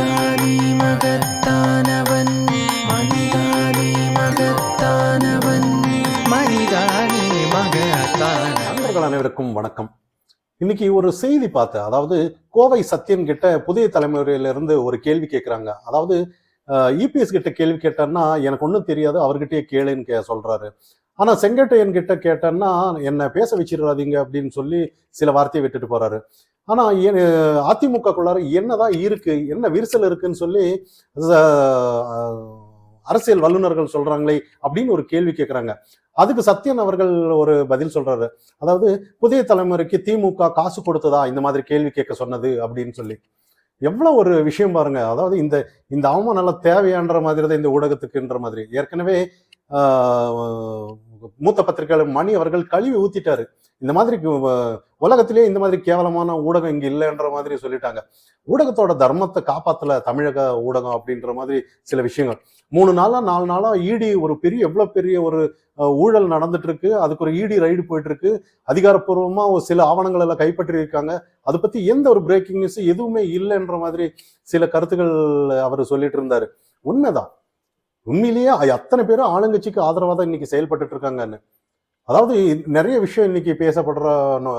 மனிதானே மகத்தானவன், மனிதானே மகத்தானவன், மனிதானே மகத்தானவன். நண்பர்கள் அனைவருக்கும் வணக்கம். இன்னைக்கு ஒரு செய்தி பார்த்தேன். அதாவது கோவை சத்யன் கிட்ட புதிய தலைமுறையிலிருந்து ஒரு கேள்வி கேட்குறாங்க. அதாவது இபிஎஸ் கிட்ட கேள்வி கேட்டேன்னா எனக்கு ஒன்றும் தெரியாது, அவர்கிட்டயே கேளுன்னு சொல்றாரு. ஆனா செங்கோட்டையன் கிட்ட கேட்டேன்னா என்ன பேச வச்சிடாதீங்க அப்படின்னு சொல்லி சில வார்த்தையை விட்டுட்டு போறாரு. ஆனா அதிமுகக்குள்ளார என்னதான் இருக்கு, என்ன விரிசல் இருக்குன்னு சொல்லி அரசியல் வல்லுநர்கள் சொல்றாங்களே அப்படின்னு ஒரு கேள்வி கேட்கிறாங்க. அதுக்கு சத்யன் அவர்கள் ஒரு பதில் சொல்றாரு. அதாவது புதிய தலைமுறைக்கு திமுக காசு கொடுத்ததா இந்த மாதிரி கேள்வி கேட்க சொன்னது அப்படின்னு சொல்லி. எவ்வளவு ஒரு விஷயம் பாருங்க. அதாவது இந்த அவமானம் நல்லா தேவையான்ற மாதிரி தான் இந்த ஊடகத்துக்குன்ற மாதிரி. ஏற்கனவே மூத்த பத்திரிகையாளர் மணி அவர்கள் கழுவி ஊத்திட்டாரு. இந்த மாதிரி உலகத்திலேயே இந்த மாதிரி கேவலமான ஊடகம் இங்க இல்லைன்ற மாதிரி சொல்லிட்டாங்க. ஊடகத்தோட தர்மத்தை காப்பாத்தல தமிழக ஊடகம் அப்படின்ற மாதிரி சில விஷயங்கள். 4 நாளா இடி ஒரு எவ்வளவு பெரிய ஒரு ஊழல் நடந்துட்டு இருக்கு. அதுக்கு ஒரு இடி ரைடு போயிட்டு இருக்கு. அதிகாரப்பூர்வமா ஒரு சில ஆவணங்கள் எல்லாம் கைப்பற்றி இருக்காங்க. அதை பத்தி எந்த ஒரு பிரேக்கிங் நியூஸ் எதுவுமே இல்லைன்ற மாதிரி சில கருத்துக்கள் அவர் சொல்லிட்டு இருந்தாரு. உண்மைதான். உண்மையிலேயே அத்தனை பேரும் ஆளுங்கட்சிக்கு ஆதரவா தான் இன்னைக்கு செயல்பட்டு இருக்காங்கன்னு. அதாவது நிறைய விஷயம் இன்னைக்கு பேசப்படுற,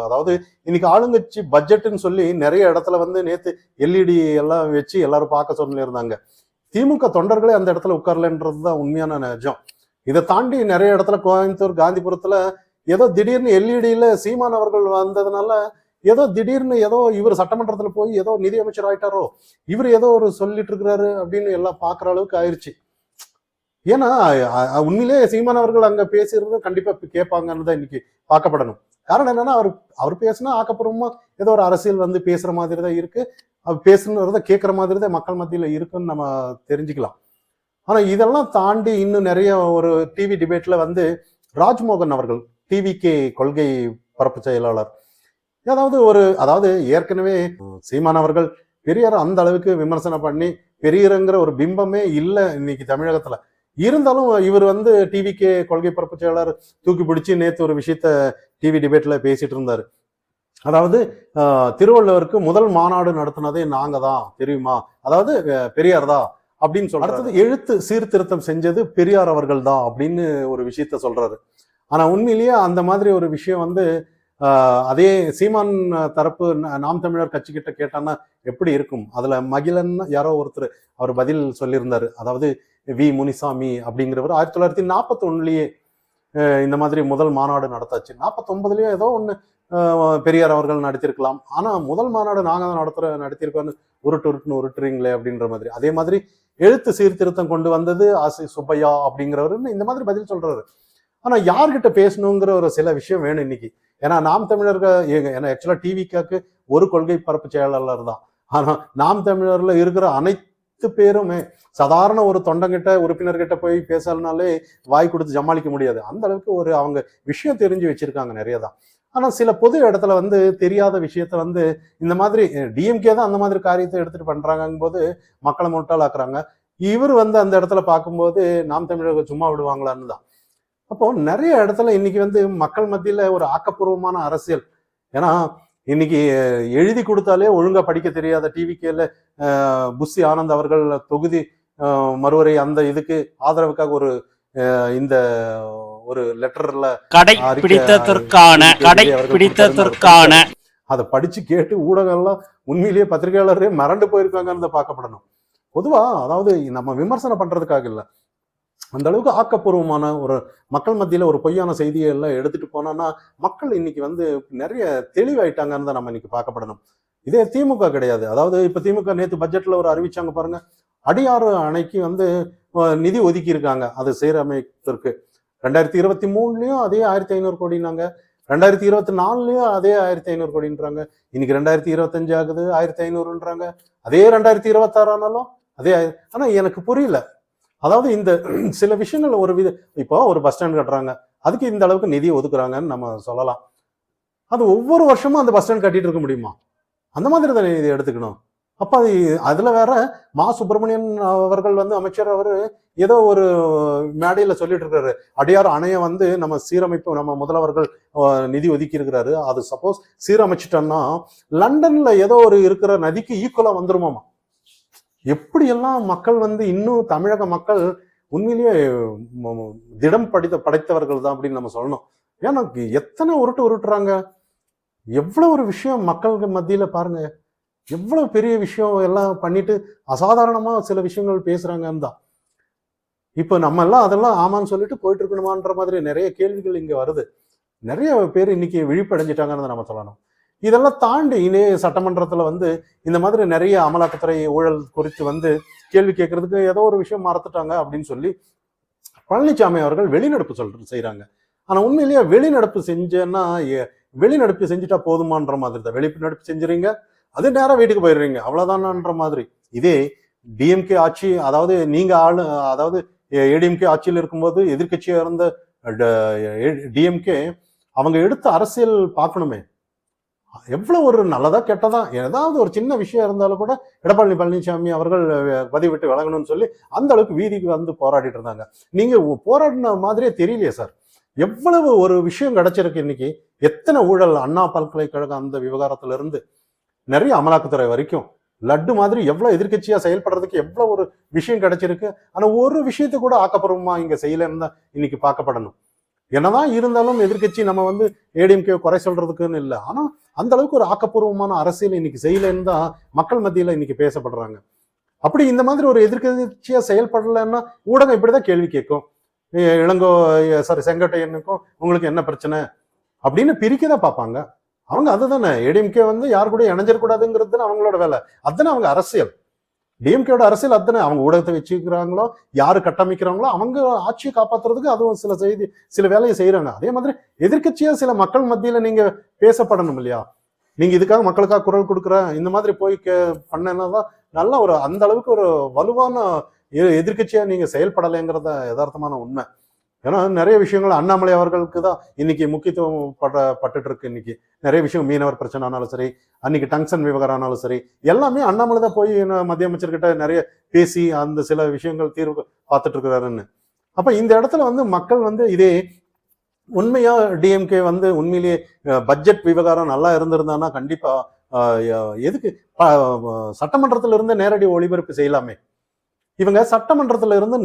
அதாவது இன்னைக்கு ஆளுங்கட்சி பட்ஜெட்னு சொல்லி நிறைய இடத்துல நேத்து எல்இடி எல்லாம் வச்சு எல்லாரும் பார்க்க சொல்லியிருந்தாங்க. திமுக தொண்டர்களே அந்த இடத்துல உட்காரலன்றதுதான் உண்மையான நிஜம். இதை தாண்டி நிறைய இடத்துல கோயம்புத்தூர், காந்திபுரத்துல ஏதோ திடீர்னு எல்இடியில சீமான் அவர்கள் வந்ததுனால ஏதோ திடீர்னு ஏதோ இவர் சட்டமன்றத்துல போய் ஏதோ நிதியமைச்சர் ஆயிட்டாரோ, இவர் ஏதோ ஒரு சொல்லிட்டு இருக்கிறாரு அப்படின்னு எல்லாம் பாக்குற அளவுக்கு ஆயிடுச்சு. ஏன்னா உண்மையிலேயே சீமான் அவர்கள் அங்க பேசியிருந்தது கண்டிப்பா கேட்பாங்கன்னு தான் இன்னைக்கு பார்க்கப்படணும். காரணம் என்னன்னா அவர் பேசினா ஆக்கப்பூர்வமா ஏதோ ஒரு அரசியல் பேசுற மாதிரி தான் இருக்கு. அவர் பேசுறத கேட்கற மாதிரி தான் மக்கள் மத்தியில இருக்குன்னு நம்ம தெரிஞ்சுக்கலாம். ஆனா இதெல்லாம் தாண்டி இன்னும் நிறைய ஒரு டிவி டிபேட்ல ராஜ்மோகன் அவர்கள், டிவிகே கொள்கை பரப்பு செயலாளர், அதாவது ஏற்கனவே சீமான் அவர்கள் பெரியார் அந்த அளவுக்கு விமர்சனம் பண்ணி பெரியருங்கிற ஒரு பிம்பமே இல்லை இன்னைக்கு தமிழகத்துல. இருந்தாலும் இவர் டிவிகே கொள்கை பரப்பு செயலாளர் தூக்கி பிடிச்சி நேற்று ஒரு விஷயத்த டிவி டிபேட்ல பேசிட்டு இருந்தாரு. அதாவது திருவள்ளுவருக்கு முதல் மாநாடு நடத்தினதே நாங்க தான் தெரியுமா, அதாவது பெரியார் தான் அப்படின்னு சொல்றாரு. அடுத்தது எழுத்து சீர்திருத்தம் செஞ்சது பெரியார் அவர்கள் தான் அப்படின்னு ஒரு விஷயத்த சொல்றாரு. ஆனா உண்மையிலேயே அந்த மாதிரி ஒரு விஷயம் அதே சீமான் தரப்பு நாம் தமிழர் கட்சி கிட்ட கேட்டான்னா எப்படி இருக்கும்? அதுல மகிழன் யாரோ ஒருத்தர் அவர் பதில் சொல்லியிருந்தாரு. அதாவது வி முனிசாமி அப்படிங்கிறவர் 1941லயே இந்த மாதிரி முதல் மாநாடு நடத்தாச்சு. 49லயே ஏதோ ஒண்ணு பெரியார் அவர்கள் நடத்திருக்கலாம். ஆனா முதல் மாநாடு நாங்க தான் நடத்திருக்கோம்னு உருட்டுறீங்களே அப்படின்ற மாதிரி. அதே மாதிரி எழுத்து சீர்திருத்தம் கொண்டு வந்தது ஆசி சுப்பையா அப்படிங்கிறவரு இந்த மாதிரி பதில் சொல்றாரு. ஆனா யார்கிட்ட பேசணுங்கிற ஒரு சில விஷயம் வேணும் இன்னைக்கு. ஏன்னா நாம் தமிழர்கள் ஏன்னா ஆக்சுவலா டிவிக்கு ஒரு கொள்கை பரப்பு செயலாளர் தான். ஆனா நாம் தமிழர்ல இருக்கிற அனைத்து பேருமே சாதாரண ஒரு தொண்டங்கிட்ட உறுப்பினர்கிட்ட போய் பேசலனாலே வாய் கொடுத்து ஜமாளிக்க முடியாது. அந்த அளவுக்கு அவங்க விஷயம் தெரிஞ்சு வச்சிருக்காங்க நிறைய தான். ஆனா சில பொது இடத்துல தெரியாத விஷயத்த இந்த மாதிரி டிஎம்கே தான் அந்த மாதிரி காரியத்தை எடுத்துட்டு பண்றாங்கும் போது மக்களை முட்டாளாக்குறாங்க. இவர் அந்த இடத்துல பார்க்கும்போது நாம் தமிழர்கள் சும்மா விடுவாங்களான்னு தான். அப்போ நிறைய இடத்துல இன்னைக்கு மக்கள் மத்தியில ஒரு ஆக்கப்பூர்வமான அரசியல். ஏன்னா இன்னைக்கு எழுதி கொடுத்தாலே ஒழுங்கா படிக்க தெரியாத டிவிகேல புஷி ஆனந்த் அவர்கள் தொகுதி மறுவரை அந்த இதுக்கு ஆதரவுக்காக இந்த ஒரு லெட்டர்ல கடைபிடித்ததற்கான அதை படிச்சு கேட்டு ஊடகம் எல்லாம் உண்மையிலேயே பத்திரிகையாளரே மறந்து போயிருக்காங்கன்னு பார்க்கப்படணும். பொதுவா அதாவது நம்ம விமர்சனம் பண்றதுக்காக இல்லை, அந்த அளவுக்கு ஆக்கப்பூர்வமான ஒரு மக்கள் மத்தியில ஒரு பொய்யான செய்தியை எல்லாம் எடுத்துட்டு போனோம்னா மக்கள் இன்னைக்கு நிறைய தெளிவாயிட்டாங்கன்னு தான் நம்ம இன்னைக்கு பார்க்கப்படணும். இதே திமுக கிடையாது. அதாவது இப்ப திமுக நேற்று பட்ஜெட்ல ஒரு அறிவிச்சாங்க பாருங்க, அடியாறு அணைக்கு நிதி ஒதுக்கி இருக்காங்க அது சீரமைப்பிற்கு. 2023லயும் அதே 1500 கோடினாங்க, 2024லயும் அதே 1500 கோடின்றாங்க, இன்னைக்கு 2025 ஆகுது 1500ன்றாங்க, அதே 2026 ஆனாலும் அதே. ஆனா எனக்கு புரியல, அதாவது இந்த சில விஷயங்கள் இப்போ ஒரு பஸ் ஸ்டாண்ட் கட்டுறாங்க, அதுக்கு இந்த அளவுக்கு நிதி ஒதுக்குறாங்கன்னு நம்ம சொல்லலாம். அது ஒவ்வொரு வருஷமும் அந்த பஸ் ஸ்டாண்ட் கட்டிட்டு இருக்க முடியுமா? அந்த மாதிரி தான் இதை எடுத்துக்கணும். அப்ப அதுல வேற மா சுப்பிரமணியன் அவர்கள் அமைச்சர் அவரு ஏதோ ஒரு மேடையில சொல்லிட்டு இருக்காரு, அடியார் அணைய நம்ம சீரமைப்பு நம்ம முதல்வர்கள் நிதி ஒதுக்கி இருக்கிறாரு, அது சப்போஸ் சீரமைச்சிட்டோம்னா லண்டன்ல ஏதோ ஒரு இருக்கிற நதிக்கு ஈக்குவலா வந்துருமாமா. எப்படியெல்லாம் மக்கள் வந்து இன்னும் தமிழக மக்கள் உண்மையிலேயே திடம் படைத்தவர்கள் தான் அப்படின்னு நம்ம சொல்லணும். ஏன்னா எத்தனை உருட்டுறாங்க, எவ்வளவு ஒரு விஷயம் மக்கள் மத்தியில பாருங்க, எவ்வளவு பெரிய விஷயம் எல்லாம் பண்ணிட்டு அசாதாரணமா சில விஷயங்கள் பேசுறாங்கன்னு தான். இப்ப நம்ம எல்லாம் அதெல்லாம் ஆமான்னு சொல்லிட்டு போயிட்டு இருக்கணுமான்ற மாதிரி நிறைய கேள்விகள் இங்க வருது. நிறைய பேர் இன்னைக்கு விழிப்படைஞ்சிட்டாங்கன்னு நம்ம சொல்லணும். இதெல்லாம் தாண்டி இனே சட்டமன்றத்துல வந்து இந்த மாதிரி நிறைய அமலாக்கத்துறை ஊழல் குறித்து வந்து கேள்வி கேட்கறதுக்கு ஏதோ ஒரு விஷயம் மறந்துட்டாங்க அப்படின்னு சொல்லி பழனிசாமி அவர்கள் வெளிநடப்பு செய்யறாங்க. ஆனா உண்மையிலேயே வெளிநடப்பு செஞ்சேன்னா வெளிநடப்பு செஞ்சுட்டா போதுமான்ற மாதிரி தான். வெளிநடப்பு செஞ்சுறீங்க, அது நேரம் வீட்டுக்கு போயிடுறீங்க, அவ்வளவுதானன்ற மாதிரி. இதே டிஎம்கே ஆட்சி, அதாவது நீங்க அதாவது ஏடிஎம்கே ஆட்சியில் இருக்கும்போது எதிர்கட்சியா இருந்த டிஎம்கே அவங்க எடுத்த அரசியல் பார்க்கணுமே, எவ்வளவு ஒரு நல்லதா கெட்டதா ஏதாவது ஒரு சின்ன விஷயம் இருந்தாலும் கூட எடப்பாடி பழனிசாமி அவர்கள் பதிவு விட்டு விலகணும்னு சொல்லி அந்த அளவுக்கு வீதிக்கு வந்து போராடிட்டு இருந்தாங்க. நீங்க போராடின மாதிரியே தெரியலையே சார். எவ்வளவு ஒரு விஷயம் கிடைச்சிருக்கு இன்னைக்கு. எத்தனை ஊழல், அண்ணா பல்கலைக்கழகம் அந்த விவகாரத்துல இருந்து நிறைய அமலாக்கத்துறை வரைக்கும் லட்டு மாதிரி எவ்வளவு எதிர்கட்சியா செயல்படுறதுக்கு எவ்வளவு ஒரு விஷயம் கிடைச்சிருக்கு. ஆனா ஒரு விஷயத்த கூட ஆக்கப்பூர்வமா இங்க செய்யலன்னு தான் இன்னைக்கு பார்க்கப்படணும். என்னதான் இருந்தாலும் எதிர்கட்சி நம்ம வந்து ஏடிஎம்கே குறை சொல்றதுக்குன்னு இல்லை, ஆனா அந்த அளவுக்கு ஒரு ஆக்கப்பூர்வமான அரசியல் இன்னைக்கு செய்யலன்னு தான் மக்கள் மத்தியில இன்னைக்கு பேசப்படுறாங்க. அப்படி இந்த மாதிரி ஒரு எதிர்கட்சியா செயல்படலைன்னா ஊடகம் இப்படிதான் கேள்வி கேட்கும். செங்கோட்டையனுக்கும் உங்களுக்கு என்ன பிரச்சனை அப்படின்னு பிரிக்கதான் பார்ப்பாங்க. அவங்க அதுதானே, ஏடிஎம்கே வந்து யாரு கூட இணைஞ்சிடக்கூடாதுங்கிறது தானே அவங்களோட வேலை. அதுதானே அவங்க அரசியல். டிஎம்கேட அரசியல் அதுதானே. அவங்க ஊடகத்தை வச்சுக்கிறாங்களோ, யாரு கட்டமைக்கிறாங்களோ அவங்க ஆட்சியை காப்பாத்துறதுக்கு அதுவும் சில வேலையை செய்யறாங்க. அதே மாதிரி எதிர்கட்சியா சில மக்கள் மத்தியில நீங்க பேசப்படணும் இல்லையா? நீங்க இதுக்காக மக்களுக்காக குரல் கொடுக்குற இந்த மாதிரி போய் பண்ணதான் நல்ல ஒரு அந்த அளவுக்கு ஒரு வலுவான எதிர்கட்சியா நீங்க செயல்படலைங்கிறத யதார்த்தமான உண்மை. ஏன்னா நிறைய விஷயங்கள் அண்ணாமலை அவர்களுக்கு தான் இன்னைக்கு முக்கியத்துவம் பட்டுட்டு இருக்கு. இன்னைக்கு நிறைய விஷயம், மீனவர் பிரச்சனை ஆனாலும் சரி, அன்னைக்கு டங்ஷன் விவகாரம் ஆனாலும் சரி, எல்லாமே அண்ணாமலை தான் போய் மத்திய அமைச்சர்கிட்ட நிறைய பேசி அந்த சில விஷயங்கள் தீர்வு பார்த்துட்டு இருக்கிறாருன்னு. அப்ப இந்த இடத்துல வந்து மக்கள் வந்து இதே உண்மையா டிஎம்கே வந்து உண்மையிலேயே பட்ஜெட் விவகாரம் நல்லா இருந்திருந்தான்னா கண்டிப்பா எதுக்கு சட்டமன்றத்துல இருந்து நேரடி ஒளிபரப்பு செய்யலாமே. இவங்க சட்டமன்றத்துல இருந்து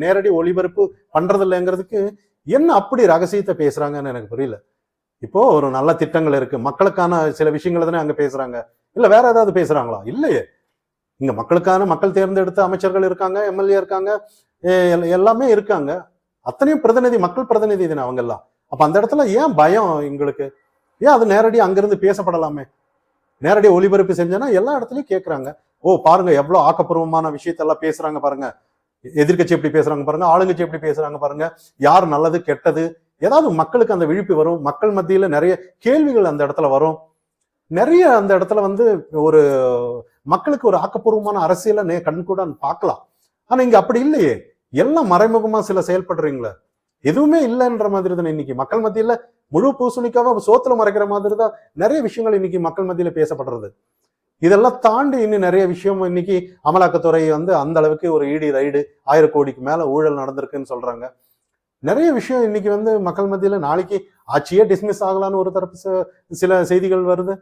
நேரடி ஒளிபரப்பு பண்றது இல்லைங்கிறதுக்கு என்ன அப்படி ரகசியத்தை பேசுறாங்கன்னு எனக்கு புரியல. இப்போ ஒரு நல்ல திட்டங்கள் இருக்கு, மக்களுக்கான சில விஷயங்களை தானே அங்க பேசுறாங்க, இல்ல வேற ஏதாவது பேசுறாங்களா? இல்லையே. இங்க மக்களுக்கான மக்கள் தேர்ந்தெடுத்த அமைச்சர்கள் இருக்காங்க, எம்எல்ஏ இருக்காங்க, எல்லாமே இருக்காங்க. அத்தனையும் மக்கள் பிரதிநிதி தானே அவங்க எல்லாம். அப்ப அந்த இடத்துல ஏன் பயம் எங்களுக்கு? ஏன் அது நேரடி அங்கிருந்து பேசப்படலாமே? நேரடி ஒளிபரப்பு செஞ்சேன்னா எல்லா இடத்துலயும் கேட்கறாங்க. ஓ பாருங்க எவ்வளவு ஆக்கப்பூர்வமான விஷயத்தெல்லாம் பேசுறாங்க பாருங்க, எதிர்கட்சி எப்படி பேசுறாங்க பாருங்க, ஆளுங்கட்சி எப்படி பேசுறாங்க பாருங்க, யார் நல்லது கெட்டது ஏதாவது மக்களுக்கு அந்த விழிப்பு வரும். மக்கள் மத்தியில நிறைய கேள்விகள் அந்த இடத்துல வரும். நிறைய அந்த இடத்துல வந்து ஒரு மக்களுக்கு ஒரு ஆக்கப்பூர்வமான அரசியலை கண்கூட பார்க்கலாம். ஆனா இங்க அப்படி இல்லையே, எல்லாம் மறைமுகமா சில செயல்படுறீங்களே, எதுவுமே இல்லைன்ற மாதிரி தானே இன்னைக்கு மக்கள் மத்தியில முழு பூசணிக்காக சோத்துல மறைக்கிற மாதிரி தான் நிறைய விஷயங்கள் இன்னைக்கு மக்கள் மத்தியில பேசப்படுறது. இதெல்லாம் தாண்டி இன்னும் நிறைய விஷயம் இன்னைக்கு அமலாக்கத்துறை வந்து அந்த அளவுக்கு ஒரு இடி ரைடு 1000 கோடிக்கு மேல ஊழல் நடந்திருக்குன்னு சொல்றாங்க. நிறைய விஷயம் இன்னைக்கு வந்து மக்கள் மத்தியில நாளைக்கு ஆட்சியே டிஸ்மிஸ் ஆகலான்னு ஒரு தரப்பு சில செய்திகள் வருது.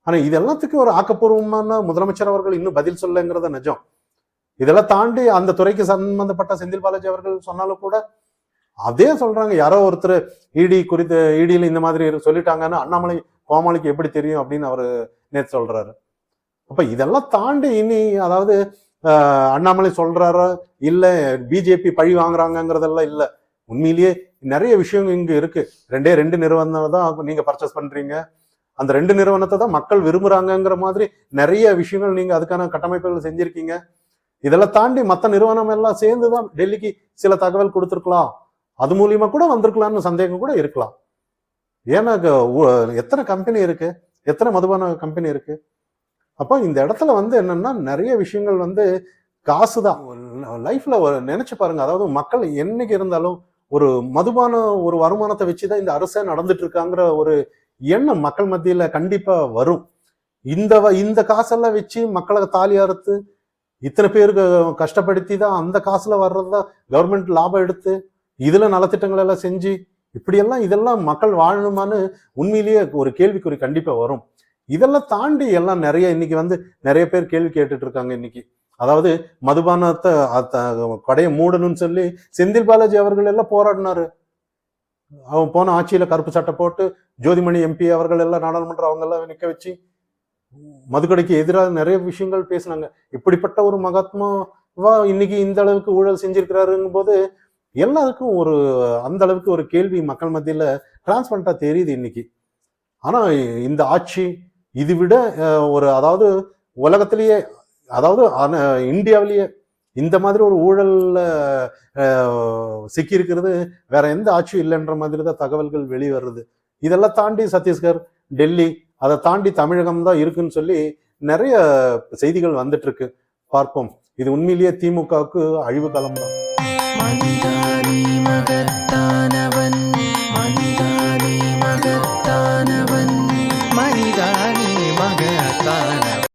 ஆனா இது எல்லாத்துக்கும் ஒரு ஆக்கப்பூர்வமான முதலமைச்சர் அவர்கள் இன்னும் பதில் சொல்லங்கிறத நிஜம். இதெல்லாம் தாண்டி அந்த துறைக்கு சம்பந்தப்பட்ட செந்தில் பாலாஜி அவர்கள் சொன்னாலும் கூட அதே சொல்றாங்க. யாரோ ஒருத்தர் இடியில இந்த மாதிரி சொல்லிட்டாங்கன்னு அண்ணாமலை கோமாளிக்கு எப்படி தெரியும் அப்படின்னு அவரு நேற்று சொல்றாரு. அப்ப இதெல்லாம் தாண்டி இனி அதாவது அண்ணாமலை சொல்றாரா இல்ல பிஜேபி பழி வாங்குறாங்கிறதெல்லாம் இல்ல. உண்மையிலேயே நிறைய விஷயம் இங்க இருக்கு. 2 நிறுவனம் தான் நீங்க பர்ச்சேஸ் பண்றீங்க, அந்த 2 நிறுவனத்தை தான் மக்கள் விரும்புறாங்கிற மாதிரி நிறைய விஷயங்கள் நீங்க அதுக்கான கட்டமைப்புகள் செஞ்சிருக்கீங்க. இதெல்லாம் தாண்டி மற்ற நிறுவனம் எல்லாம் சேர்ந்துதான் டெல்லிக்கு சில தகவல் கொடுத்துருக்கலாம், அது மூலியமா கூட வந்திருக்கலாம்னு சந்தேகம் கூட இருக்கலாம். ஏன்னா எத்தனை கம்பெனி இருக்கு, எத்தனை மதுபான கம்பெனி இருக்கு. அப்போ இந்த இடத்துல வந்து என்னன்னா நிறைய விஷயங்கள் வந்து காசுதான் லைஃப்ல நினைச்சு பாருங்க. அதாவது மக்கள் என்னைக்கு இருந்தாலும் ஒரு மதுபான ஒரு வருமானத்தை வச்சுதான் இந்த அரசே நடந்துட்டு இருக்காங்கிற ஒரு எண்ணம் மக்கள் மத்தியில கண்டிப்பா வரும். இந்த காசெல்லாம் வச்சு மக்களை தாலி அறுத்து இத்தனை பேருக்கு கஷ்டப்படுத்தி தான் அந்த காசுல வர்றதுதான் கவர்மெண்ட் லாபம் எடுத்து இதுல நலத்திட்டங்கள் எல்லாம் செஞ்சு இப்படியெல்லாம் இதெல்லாம் மக்கள் வாழணுமான்னு உண்மையிலேயே ஒரு கேள்விக்குறி கண்டிப்பா வரும். இதெல்லாம் தாண்டி எல்லாம் நிறைய இன்னைக்கு நிறைய பேர் கேள்வி கேட்டுட்டு இருக்காங்க இன்னைக்கு. அதாவது மதுபானத்தை கடையை மூடணும்னு சொல்லி செந்தில் பாலாஜி அவர்கள் எல்லாம் போராடினாரு. அவன் போன ஆட்சியில கருப்பு சட்டை போட்டு ஜோதிமணி எம்பி அவர்கள் எல்லாம் நாடாளுமன்றம் அவங்க எல்லாம் நிக்க வச்சு மதுக்கடைக்கு எதிராக நிறைய விஷயங்கள் பேசினாங்க. இப்படிப்பட்ட ஒரு மகாத்மாவா இன்னைக்கு இந்த அளவுக்கு ஊழல் செஞ்சிருக்கிறாருங்கும் போது எல்லாருக்கும் அந்த அளவுக்கு ஒரு கேள்வி மக்கள் மத்தியில டிரான்ஸ்பரண்டா தெரியுது இன்னைக்கு. ஆனா இந்த ஆட்சி இது விட அதாவது உலகத்திலேயே, அதாவது இந்தியாவிலேயே இந்த மாதிரி ஒரு ஊழல்ல சிக்கி இருக்கிறது வேற எந்த ஆட்சியும் இல்லைன்ற மாதிரி தான் தகவல்கள் வெளிவருது. இதெல்லாம் தாண்டி சத்தீஸ்கர், டெல்லி, அதை தாண்டி தமிழகம் தான் இருக்குன்னு சொல்லி நிறைய செய்திகள் வந்துட்டு இருக்கு. பார்ப்போம். இது உண்மையிலேயே திமுகவுக்கு அழிவு காலம் தான்.